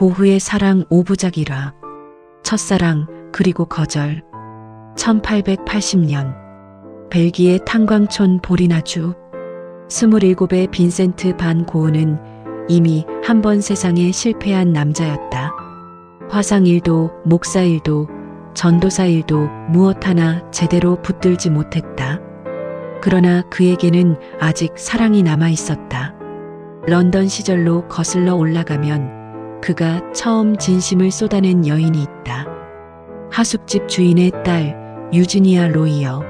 고흐의 사랑 5부작 1화 첫사랑 그리고 거절 1880년 벨기에 탄광촌 보리나주 27의 빈센트 반 고흐는 이미 한 번 세상에 실패한 남자였다. 화상 일도 목사 일도 전도사 일도 무엇 하나 제대로 붙들지 못했다. 그러나 그에게는 아직 사랑이 남아 있었다. 런던 시절로 거슬러 올라가면 그가 처음 진심을 쏟아낸 여인이 있다. 하숙집 주인의 딸 유지니아 로이어.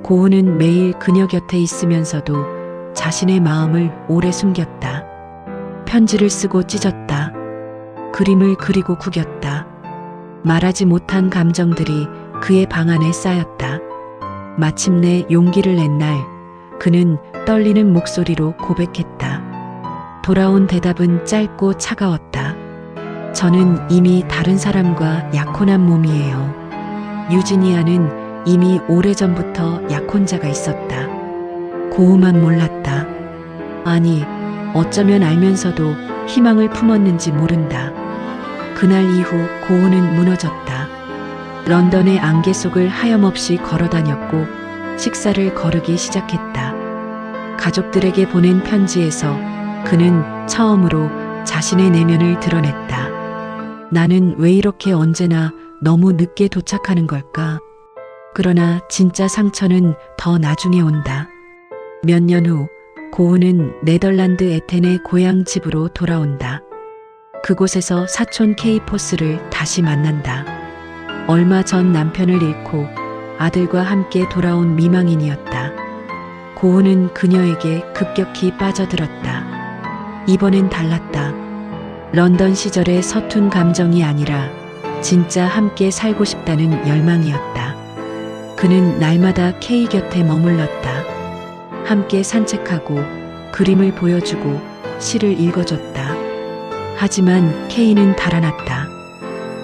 고흐는 매일 그녀 곁에 있으면서도 자신의 마음을 오래 숨겼다. 편지를 쓰고 찢었다. 그림을 그리고 구겼다. 말하지 못한 감정들이 그의 방 안에 쌓였다. 마침내 용기를 낸 날 그는 떨리는 목소리로 고백했다. 돌아온 대답은 짧고 차가웠다. 저는 이미 다른 사람과 약혼한 몸이에요. 유지니아는 이미 오래전부터 약혼자가 있었다. 고흐만 몰랐다. 아니, 어쩌면 알면서도 희망을 품었는지 모른다. 그날 이후 고흐는 무너졌다. 런던의 안개 속을 하염없이 걸어다녔고 식사를 거르기 시작했다. 가족들에게 보낸 편지에서 그는 처음으로 자신의 내면을 드러냈다. 나는 왜 이렇게 언제나 너무 늦게 도착하는 걸까? 그러나 진짜 상처는 더 나중에 온다. 몇 년 후 고흐는 네덜란드 에텐의 고향 집으로 돌아온다. 그곳에서 사촌 케이포스를 다시 만난다. 얼마 전 남편을 잃고 아들과 함께 돌아온 미망인이었다. 고흐는 그녀에게 급격히 빠져들었다. 이번엔 달랐다. 런던 시절의 서툰 감정이 아니라 진짜 함께 살고 싶다는 열망이었다. 그는 날마다 케이 곁에 머물렀다. 함께 산책하고 그림을 보여주고 시를 읽어줬다. 하지만 케이는 달아났다.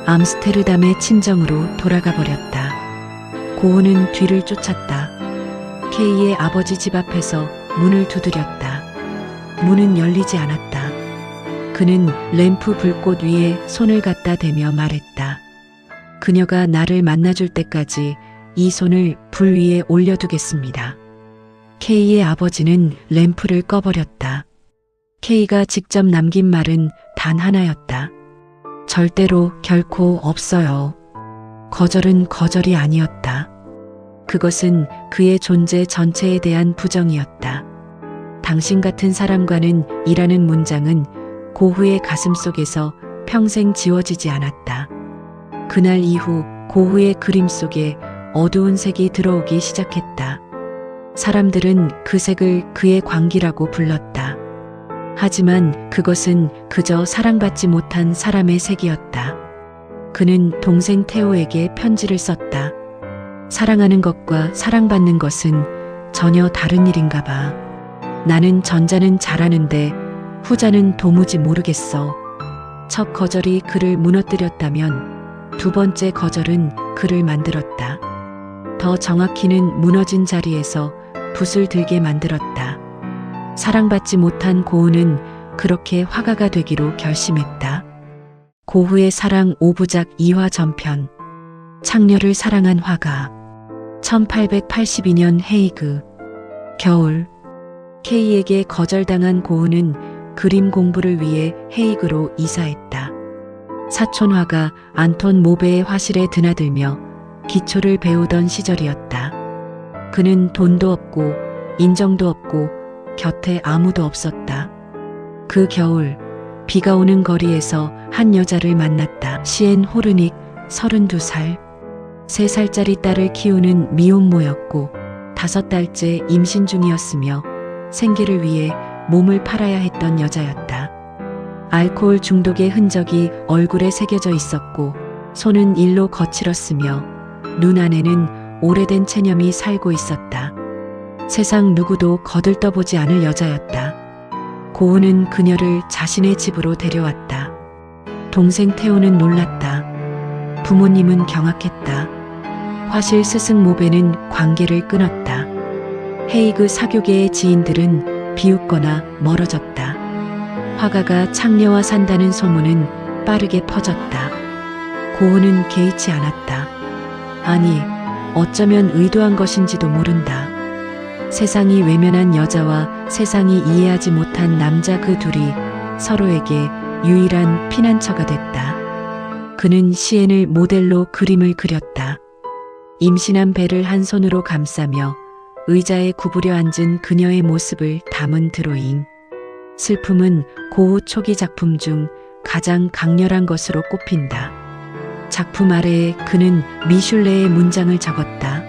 암스테르담의 친정으로 돌아가 버렸다. 고흐는 뒤를 쫓았다. 케이의 아버지 집 앞에서 문을 두드렸다. 문은 열리지 않았다. 그는 램프 불꽃 위에 손을 갖다 대며 말했다. 그녀가 나를 만나줄 때까지 이 손을 불 위에 올려두겠습니다. 케이의 아버지는 램프를 꺼버렸다. 케이가 직접 남긴 말은 단 하나였다. 절대로 결코 없어요. 거절은 거절이 아니었다. 그것은 그의 존재 전체에 대한 부정이었다. 당신 같은 사람과는 이라는 문장은 고흐의 가슴 속에서 평생 지워지지 않았다. 그날 이후 고흐의 그림 속에 어두운 색이 들어오기 시작했다. 사람들은 그 색을 그의 광기라고 불렀다. 하지만 그것은 그저 사랑받지 못한 사람의 색이었다. 그는 동생 테오에게 편지를 썼다. 사랑하는 것과 사랑받는 것은 전혀 다른 일인가 봐. 나는 전자는 잘하는데 후자는 도무지 모르겠어. 첫 거절이 그를 무너뜨렸다면 두 번째 거절은 그를 만들었다. 더 정확히는 무너진 자리에서 붓을 들게 만들었다. 사랑받지 못한 고흐는 그렇게 화가가 되기로 결심했다. 고흐의 사랑 5부작 2화 전편 창녀를 사랑한 화가 1882년 헤이그 겨울 케이에게 거절당한 고흐는 그림 공부를 위해 헤이그로 이사했다. 사촌 화가 안톤 모베의 화실에 드나들며 기초를 배우던 시절이었다. 그는 돈도 없고 인정도 없고 곁에 아무도 없었다. 그 겨울 비가 오는 거리에서 한 여자를 만났다. 시엔 호르닉 32살. 3살짜리 딸을 키우는 미혼모였고 5달째 임신 중이었으며 생계를 위해 몸을 팔아야 했던 여자였다. 알코올 중독의 흔적이 얼굴에 새겨져 있었고 손은 일로 거칠었으며 눈 안에는 오래된 체념이 살고 있었다. 세상 누구도 거들떠보지 않을 여자였다. 고흐는 그녀를 자신의 집으로 데려왔다. 동생 테오는 놀랐다. 부모님은 경악했다. 화실 스승 모베는 관계를 끊었다. 헤이그 사교계의 지인들은 비웃거나 멀어졌다. 화가가 창녀와 산다는 소문은 빠르게 퍼졌다. 고우는 개의치 않았다. 아니, 어쩌면 의도한 것인지도 모른다. 세상이 외면한 여자와 세상이 이해하지 못한 남자 그 둘이 서로에게 유일한 피난처가 됐다. 그는 시엔을 모델로 그림을 그렸다. 임신한 배를 한 손으로 감싸며 의자에 구부려 앉은 그녀의 모습을 담은 드로잉. 슬픔은 고우 초기 작품 중 가장 강렬한 것으로 꼽힌다. 작품 아래에 그는 미슐레의 문장을 적었다.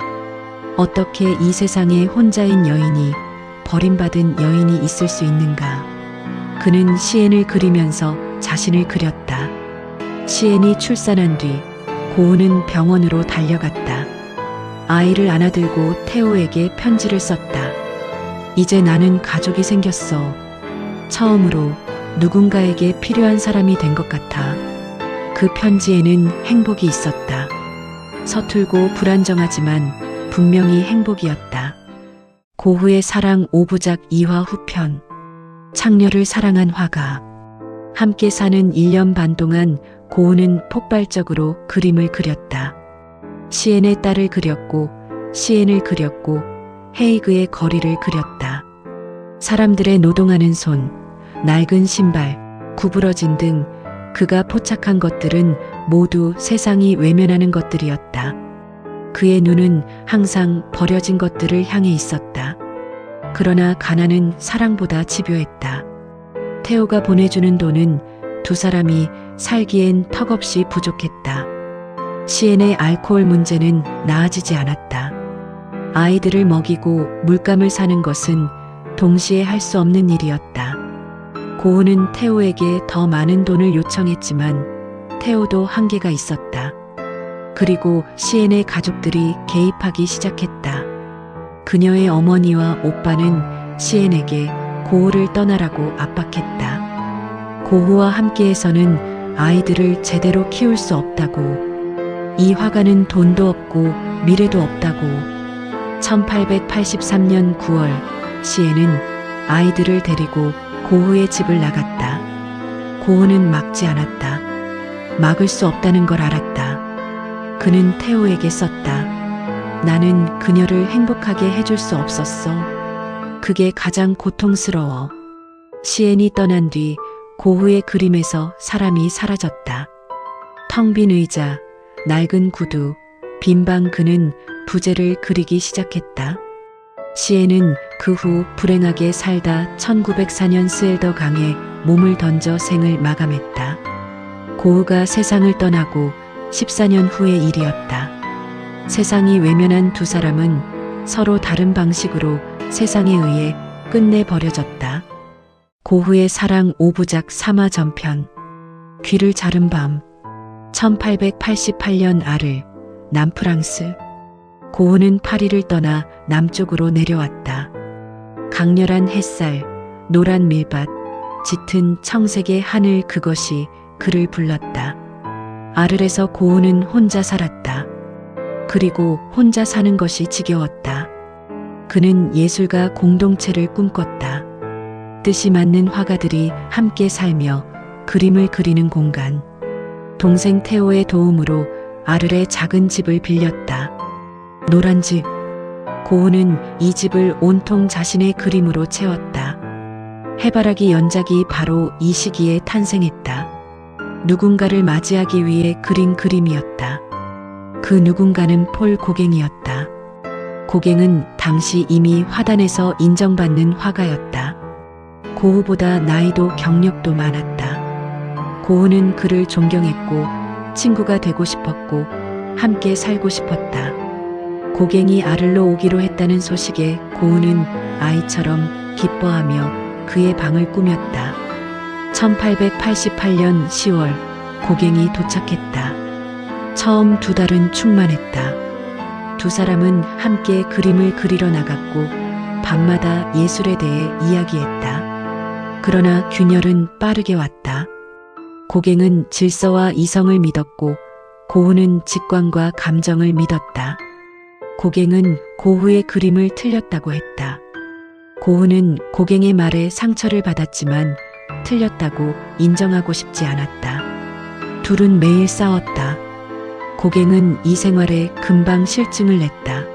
어떻게 이 세상에 혼자인 여인이, 버림받은 여인이 있을 수 있는가? 그는 시엔을 그리면서 자신을 그렸다. 시엔이 출산한 뒤 고우는 병원으로 달려갔다. 아이를 안아들고 테오에게 편지를 썼다. 이제 나는 가족이 생겼어. 처음으로 누군가에게 필요한 사람이 된 것 같아. 그 편지에는 행복이 있었다. 서툴고 불안정하지만 분명히 행복이었다. 고흐의 사랑 5부작 2화 후편. 창녀를 사랑한 화가. 함께 사는 1년 반 동안 고흐는 폭발적으로 그림을 그렸다. 시엔의 딸을 그렸고, 시엔을 그렸고, 헤이그의 거리를 그렸다. 사람들의 노동하는 손, 낡은 신발, 구부러진 등 그가 포착한 것들은 모두 세상이 외면하는 것들이었다. 그의 눈은 항상 버려진 것들을 향해 있었다. 그러나 가난은 사랑보다 집요했다. 테오가 보내주는 돈은 두 사람이 살기엔 턱없이 부족했다. 시엔의 알코올 문제는 나아지지 않았다. 아이들을 먹이고 물감을 사는 것은 동시에 할 수 없는 일이었다. 고우는 테오에게 더 많은 돈을 요청했지만 테오도 한계가 있었다. 그리고 시엔의 가족들이 개입하기 시작했다. 그녀의 어머니와 오빠는 시엔에게 고우를 떠나라고 압박했다. 고우와 함께해서는 아이들을 제대로 키울 수 없다고. 이 화가는 돈도 없고 미래도 없다고. 1883년 9월 시엔은 아이들을 데리고 고우의 집을 나갔다. 고우는 막지 않았다. 막을 수 없다는 걸 알았다. 그는 테오에게 썼다. 나는 그녀를 행복하게 해줄 수 없었어. 그게 가장 고통스러워. 시엔이 떠난 뒤 고우의 그림에서 사람이 사라졌다. 텅 빈 의자, 낡은 구두, 빈 방. 그는 부재를 그리기 시작했다. 시엔은 그 후 불행하게 살다 1904년 스엘더 강에 몸을 던져 생을 마감했다. 고우가 세상을 떠나고 14년 후의 일이었다. 세상이 외면한 두 사람은 서로 다른 방식으로 세상에 의해 끝내 버려졌다. 고흐의 사랑 5부작 3화 전편. 귀를 자른 밤. 1888년 아르, 남프랑스. 고흐는 파리를 떠나 남쪽으로 내려왔다. 강렬한 햇살, 노란 밀밭, 짙은 청색의 하늘, 그것이 그를 불렀다. 아르에서 고흐는 혼자 살았다. 그리고 혼자 사는 것이 지겨웠다. 그는 예술가 공동체를 꿈꿨다. 뜻이 맞는 화가들이 함께 살며 그림을 그리는 공간. 동생 테오의 도움으로 아르의 작은 집을 빌렸다. 노란 집. 고흐는 이 집을 온통 자신의 그림으로 채웠다. 해바라기 연작이 바로 이 시기에 탄생했다. 누군가를 맞이하기 위해 그린 그림이었다. 그 누군가는 폴 고갱이었다. 고갱은 당시 이미 화단에서 인정받는 화가였다. 고흐보다 나이도 경력도 많았다. 고흐는 그를 존경했고 친구가 되고 싶었고 함께 살고 싶었다. 고갱이 아를로 오기로 했다는 소식에 고흐는 아이처럼 기뻐하며 그의 방을 꾸몄다. 1888년 10월 고갱이 도착했다. 처음 두 달은 충만했다. 두 사람은 함께 그림을 그리러 나갔고 밤마다 예술에 대해 이야기했다. 그러나 균열은 빠르게 왔다. 고갱은 질서와 이성을 믿었고 고흐는 직관과 감정을 믿었다. 고갱은 고흐의 그림을 틀렸다고 했다. 고흐는 고갱의 말에 상처를 받았지만 틀렸다고 인정하고 싶지 않았다. 둘은 매일 싸웠다. 고갱은 이 생활에 금방 실증을 냈다.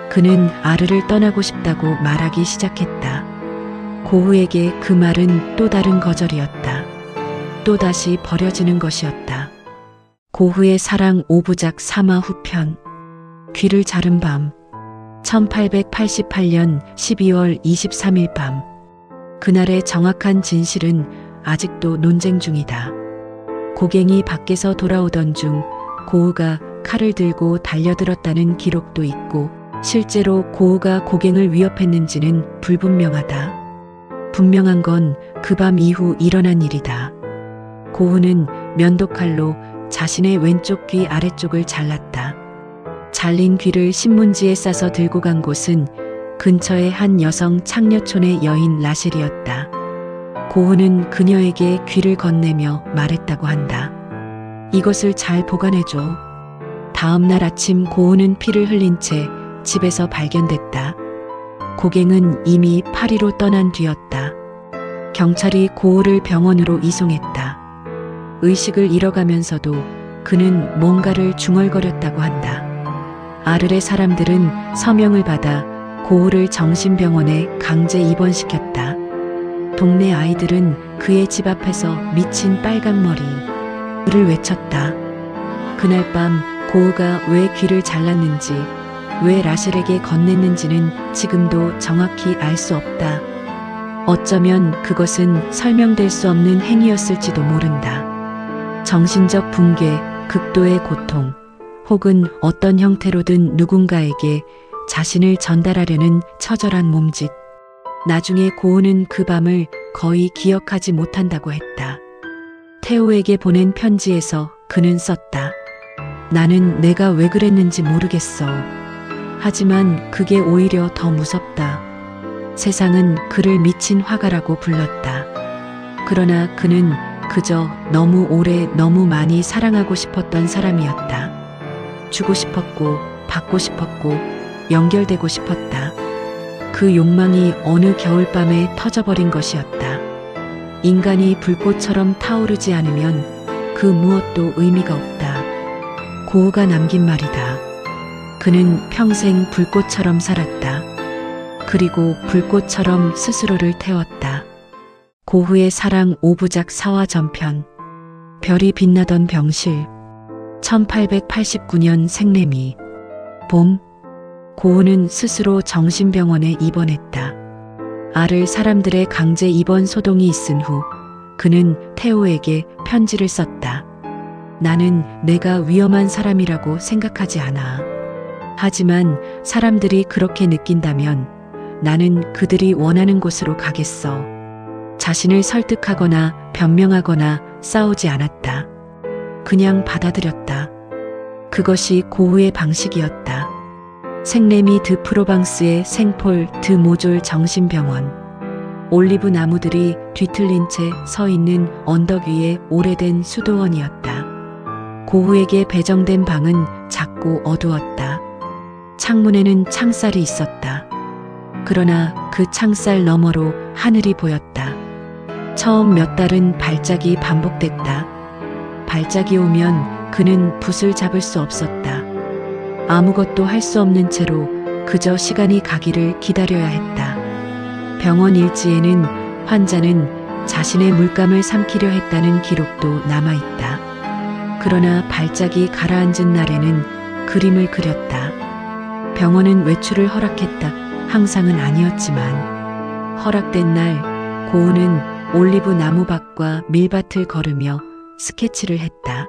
그는 아르를 떠나고 싶다고 말하기 시작했다. 고우에게 그 말은 또 다른 거절이었다. 또다시 버려지는 것이었다. 고우의 사랑 5부작 3화 후편. 귀를 자른 밤. 1888년 12월 23일 밤. 그날의 정확한 진실은 아직도 논쟁 중이다. 고갱이 밖에서 돌아오던 중 고우가 칼을 들고 달려들었다는 기록도 있고 실제로 고우가 고갱을 위협했는지는 불분명하다. 분명한 건 그 밤 이후 일어난 일이다. 고우는 면도칼로 자신의 왼쪽 귀 아래쪽을 잘랐다. 잘린 귀를 신문지에 싸서 들고 간 곳은 근처의 한 여성 창녀촌의 여인 라셸이었다. 고우는 그녀에게 귀를 건네며 말했다고 한다. 이것을 잘 보관해줘. 다음 날 아침 고우는 피를 흘린 채 집에서 발견됐다. 고갱은 이미 파리로 떠난 뒤였다. 경찰이 고우를 병원으로 이송했다. 의식을 잃어가면서도 그는 뭔가를 중얼거렸다고 한다. 아르의 사람들은 서명을 받아 고우를 정신병원에 강제 입원시켰다. 동네 아이들은 그의 집 앞에서 미친 빨강머리를 외쳤다. 그날 밤 고우가 왜 귀를 잘랐는지, 왜 라셸에게 건넸는지는 지금도 정확히 알 수 없다. 어쩌면 그것은 설명될 수 없는 행위였을지도 모른다. 정신적 붕괴, 극도의 고통, 혹은 어떤 형태로든 누군가에게 자신을 전달하려는 처절한 몸짓. 나중에 고우는 그 밤을 거의 기억하지 못한다고 했다. 태호에게 보낸 편지에서 그는 썼다. 나는 내가 왜 그랬는지 모르겠어. 하지만 그게 오히려 더 무섭다. 세상은 그를 미친 화가라고 불렀다. 그러나 그는 그저 너무 오래 너무 많이 사랑하고 싶었던 사람이었다. 주고 싶었고, 받고 싶었고, 연결되고 싶었다. 그 욕망이 어느 겨울밤에 터져버린 것이었다. 인간이 불꽃처럼 타오르지 않으면 그 무엇도 의미가 없다. 고우가 남긴 말이다. 그는 평생 불꽃처럼 살았다. 그리고 불꽃처럼 스스로를 태웠다. 고우의 사랑 5부작 4화 전편. 별이 빛나던 병실. 1889년 생래미. 봄. 고우는 스스로 정신병원에 입원했다. 아를 사람들의 강제 입원 소동이 있은 후 그는 태호에게 편지를 썼다. 나는 내가 위험한 사람이라고 생각하지 않아. 하지만 사람들이 그렇게 느낀다면 나는 그들이 원하는 곳으로 가겠어. 자신을 설득하거나 변명하거나 싸우지 않았다. 그냥 받아들였다. 그것이 고우의 방식이었다. 생래미 드 프로방스의 생폴 드 모졸 정신병원. 올리브 나무들이 뒤틀린 채 서 있는 언덕 위의 오래된 수도원이었다. 고우에게 배정된 방은 작고 어두웠다. 창문에는 창살이 있었다. 그러나 그 창살 너머로 하늘이 보였다. 처음 몇 달은 발작이 반복됐다. 발작이 오면 그는 붓을 잡을 수 없었다. 아무것도 할 수 없는 채로 그저 시간이 가기를 기다려야 했다. 병원 일지에는 환자는 자신의 물감을 삼키려 했다는 기록도 남아있다. 그러나 발작이 가라앉은 날에는 그림을 그렸다. 병원은 외출을 허락했다. 항상은 아니었지만 허락된 날 고우는 올리브 나무밭과 밀밭을 걸으며 스케치를 했다.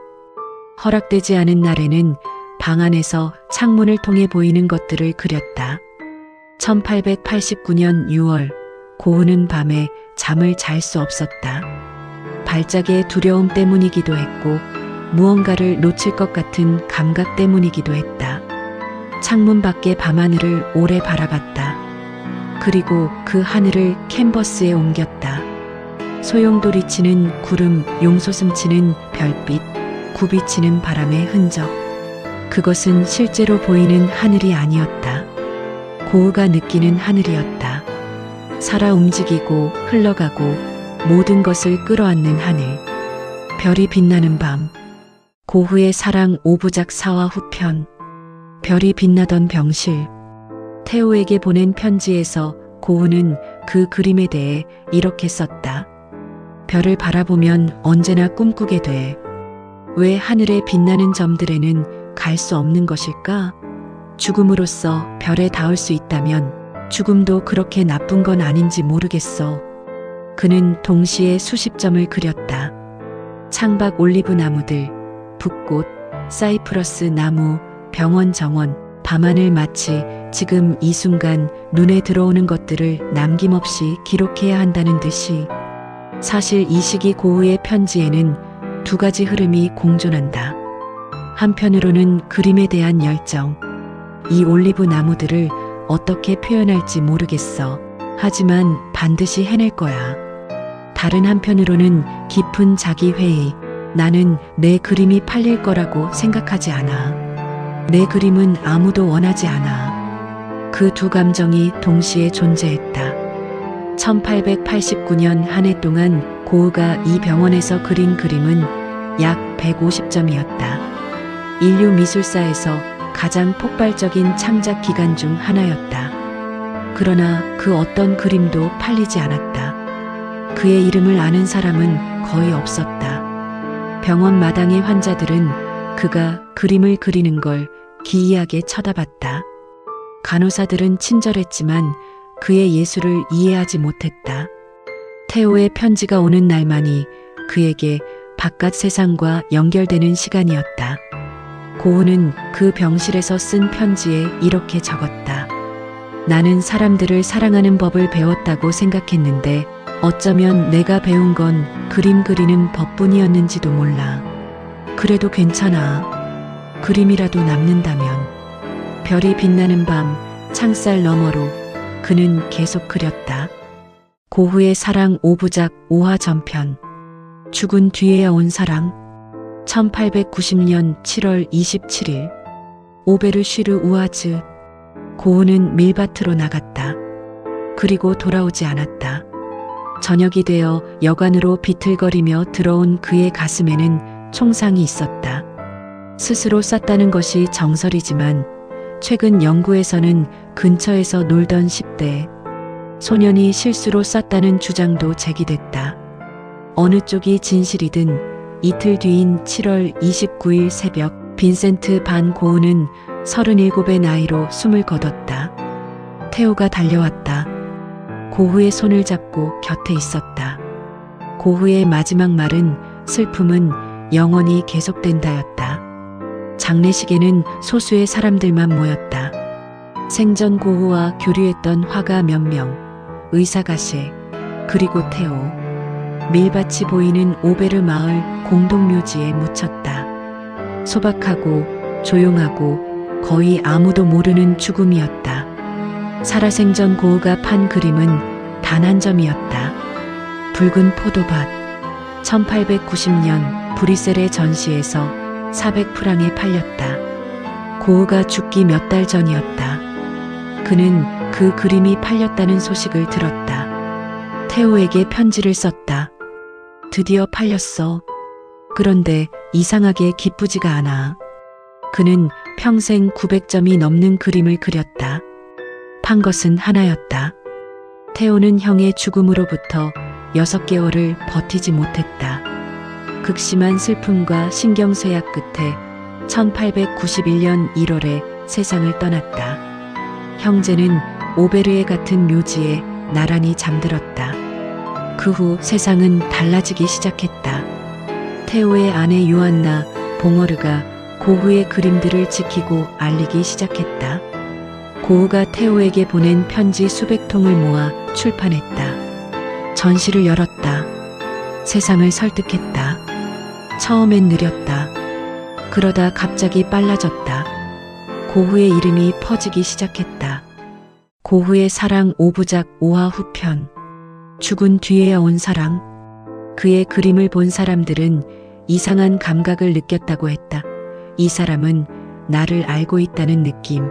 허락되지 않은 날에는 방 안에서 창문을 통해 보이는 것들을 그렸다. 1889년 6월 고우는 밤에 잠을 잘 수 없었다. 발작의 두려움 때문이기도 했고 무언가를 놓칠 것 같은 감각 때문이기도 했다. 창문 밖의 밤하늘을 오래 바라봤다. 그리고 그 하늘을 캔버스에 옮겼다. 소용돌이치는 구름, 용솟음치는 별빛, 굽이치는 바람의 흔적. 그것은 실제로 보이는 하늘이 아니었다. 고우가 느끼는 하늘이었다. 살아 움직이고 흘러가고 모든 것을 끌어안는 하늘. 별이 빛나는 밤. 고흐의 사랑 5부작 4화 후편. 별이 빛나던 병실. 태호에게 보낸 편지에서 고흐는 그 그림에 대해 이렇게 썼다. 별을 바라보면 언제나 꿈꾸게 돼. 왜 하늘에 빛나는 점들에는 갈 수 없는 것일까? 죽음으로써 별에 닿을 수 있다면 죽음도 그렇게 나쁜 건 아닌지 모르겠어. 그는 동시에 수십 점을 그렸다. 창밖 올리브 나무들, 붓꽃, 사이프러스 나무, 병원 정원, 밤하늘 마치 지금 이 순간 눈에 들어오는 것들을 남김없이 기록해야 한다는 듯이. 사실 이 시기 고흐의 편지에는 두 가지 흐름이 공존한다. 한편으로는 그림에 대한 열정. 이 올리브 나무들을 어떻게 표현할지 모르겠어. 하지만 반드시 해낼 거야. 다른 한편으로는 깊은 자기회의. 나는 내 그림이 팔릴 거라고 생각하지 않아. 내 그림은 아무도 원하지 않아. 그 두 감정이 동시에 존재했다. 1889년 한 해 동안 고흐가 이 병원에서 그린 그림은 약 150점이었다. 인류 미술사에서 가장 폭발적인 창작 기간 중 하나였다. 그러나 그 어떤 그림도 팔리지 않았다. 그의 이름을 아는 사람은 거의 없었다. 병원 마당의 환자들은 그가 그림을 그리는 걸 기이하게 쳐다봤다. 간호사들은 친절했지만 그의 예술을 이해하지 못했다. 태호의 편지가 오는 날만이 그에게 바깥 세상과 연결되는 시간이었다. 고흐는 그 병실에서 쓴 편지에 이렇게 적었다. 나는 사람들을 사랑하는 법을 배웠다고 생각했는데 어쩌면 내가 배운 건 그림 그리는 법뿐이었는지도 몰라. 그래도 괜찮아. 그림이라도 남는다면. 별이 빛나는 밤, 창살 너머로 그는 계속 그렸다. 고흐의 사랑 5부작 5화 전편. 죽은 뒤에야 온 사랑. 1890년 7월 27일. 오베르쉬르 우아즈. 고흐는 밀밭으로 나갔다. 그리고 돌아오지 않았다. 저녁이 되어 여관으로 비틀거리며 들어온 그의 가슴에는 총상이 있었다. 스스로 쐈다는 것이 정설이지만 최근 연구에서는 근처에서 놀던 10대 소년이 실수로 쐈다는 주장도 제기됐다. 어느 쪽이 진실이든 이틀 뒤인 7월 29일 새벽 빈센트 반 고흐는 37의 나이로 숨을 거뒀다. 태호가 달려왔다. 고흐의 손을 잡고 곁에 있었다. 고흐의 마지막 말은 슬픔은 영원히 계속된다였다. 장례식에는 소수의 사람들만 모였다. 생전 고흐와 교류했던 화가 몇 명, 의사가셰, 그리고 태호. 밀밭이 보이는 오베르 마을 공동묘지에 묻혔다. 소박하고 조용하고 거의 아무도 모르는 죽음이었다. 살아생전 고흐가 판 그림은 단 한 점이었다. 붉은 포도밭. 1890년 브뤼셀의 전시에서 400프랑에 팔렸다. 고흐가 죽기 몇 달 전이었다. 그는 그 그림이 팔렸다는 소식을 들었다. 태호에게 편지를 썼다. 드디어 팔렸어. 그런데 이상하게 기쁘지가 않아. 그는 평생 900점이 넘는 그림을 그렸다. 판 것은 하나였다. 태호는 형의 죽음으로부터 6개월을 버티지 못했다. 극심한 슬픔과 신경쇠약 끝에 1891년 1월에 세상을 떠났다. 형제는 오베르에 같은 묘지에 나란히 잠들었다. 그 후 세상은 달라지기 시작했다. 태호의 아내 요한나 봉어르가 고흐의 그림들을 지키고 알리기 시작했다. 고흐가 태호에게 보낸 편지 수백 통을 모아 출판했다. 전시를 열었다. 세상을 설득했다. 처음엔 느렸다. 그러다 갑자기 빨라졌다. 고흐의 이름이 퍼지기 시작했다. 고흐의 사랑 5부작 5화 후편. 죽은 뒤에야 온 사랑. 그의 그림을 본 사람들은 이상한 감각을 느꼈다고 했다. 이 사람은 나를 알고 있다는 느낌.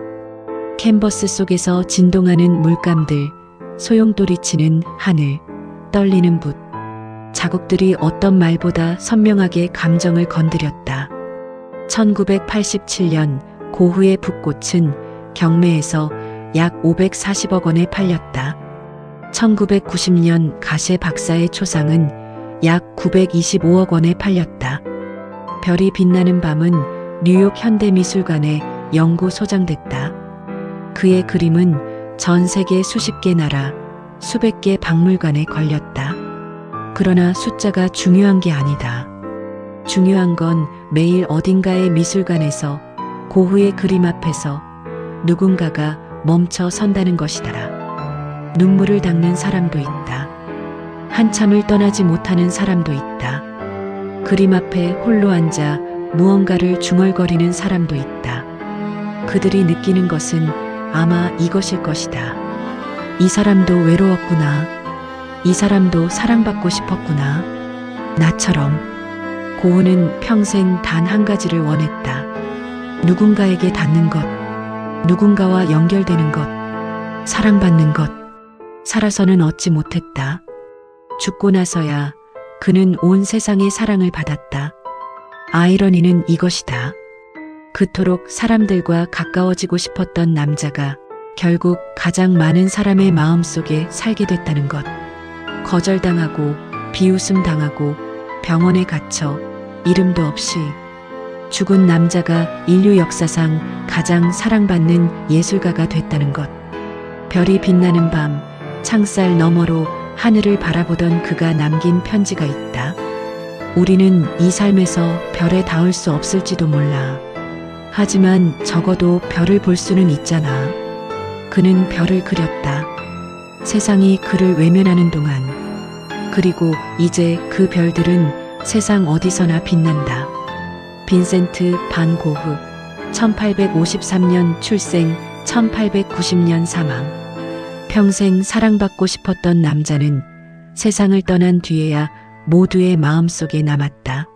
캔버스 속에서 진동하는 물감들, 소용돌이치는 하늘, 떨리는 붓. 자국들이 어떤 말보다 선명하게 감정을 건드렸다. 1987년 고흐의 붓꽃은 경매에서 약 540억 원에 팔렸다. 1990년 가세 박사의 초상은 약 925억 원에 팔렸다. 별이 빛나는 밤은 뉴욕 현대미술관에 영구 소장됐다. 그의 그림은 전 세계 수십 개 나라, 수백 개 박물관에 걸렸다. 그러나 숫자가 중요한 게 아니다. 중요한 건 매일 어딘가의 미술관에서 고흐의 그림 앞에서 누군가가 멈춰 선다는 것이더라. 눈물을 닦는 사람도 있다. 한참을 떠나지 못하는 사람도 있다. 그림 앞에 홀로 앉아 무언가를 중얼거리는 사람도 있다. 그들이 느끼는 것은 아마 이것일 것이다. 이 사람도 외로웠구나. 이 사람도 사랑받고 싶었구나. 나처럼. 고흐는 평생 단 한 가지를 원했다. 누군가에게 닿는 것, 누군가와 연결되는 것, 사랑받는 것. 살아서는 얻지 못했다. 죽고 나서야 그는 온 세상의 사랑을 받았다. 아이러니는 이것이다. 그토록 사람들과 가까워지고 싶었던 남자가 결국 가장 많은 사람의 마음속에 살게 됐다는 것. 거절당하고 비웃음 당하고 병원에 갇혀 이름도 없이 죽은 남자가 인류 역사상 가장 사랑받는 예술가가 됐다는 것. 별이 빛나는 밤 창살 너머로 하늘을 바라보던 그가 남긴 편지가 있다. 우리는 이 삶에서 별에 닿을 수 없을지도 몰라. 하지만 적어도 별을 볼 수는 있잖아. 그는 별을 그렸다. 세상이 그를 외면하는 동안. 그리고 이제 그 별들은 세상 어디서나 빛난다. 빈센트 반 고흐 1853년 출생 1890년 사망. 평생 사랑받고 싶었던 남자는 세상을 떠난 뒤에야 모두의 마음속에 남았다.